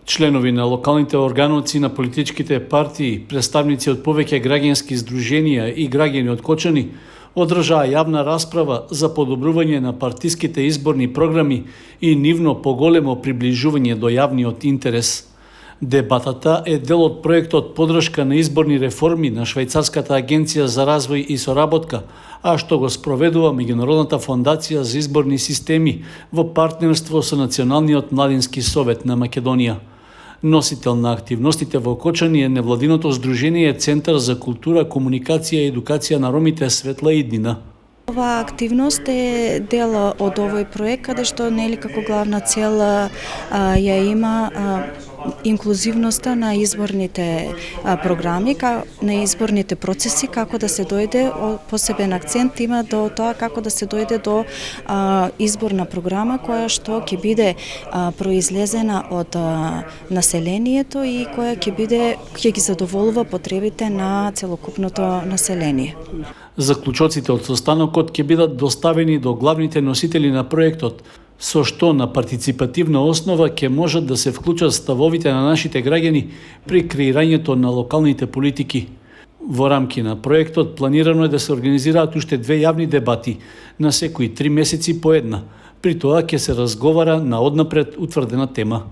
Членови на локалните органоци на политичките партии, представници од повеќе граѓански здруженија и граѓани од Кочани одржаа јавна расправа за подобрување на партиските изборни програми и нивно поголемо приближување до јавниот интерес. Дебатата е дел од проектот Подршка на изборни реформи на Швајцарската агенција за развој и соработка, а што го спроведува Меѓународната фондација за изборни системи во партнерство со Националниот младински совет на Македонија. Носител на активностите во Кочани е невладиното здружение Центар за култура, комуникација и едукација на ромите Светла Иднина. Ова активност е дел од овој проект, каде што нели како главна цел ја има инклузивноста на изборните програми, на изборните процеси, како да се дојде, посебен акцент има до тоа како да се дојде до изборна програма која што ќе биде произлезена од населението и која ќе ги задоволува потребите на целокупното население. Заклучоците од состанокот ќе бидат доставени до главните носители на проектот, со што на партиципативна основа ќе можат да се вклучат ставовите на нашите граѓани при креирањето на локалните политики. Во рамки на проектот планирано е да се организираат уште 2 јавни дебати на секои 3 месеци по една. При тоа ќе се разговара на однапред утврдена тема.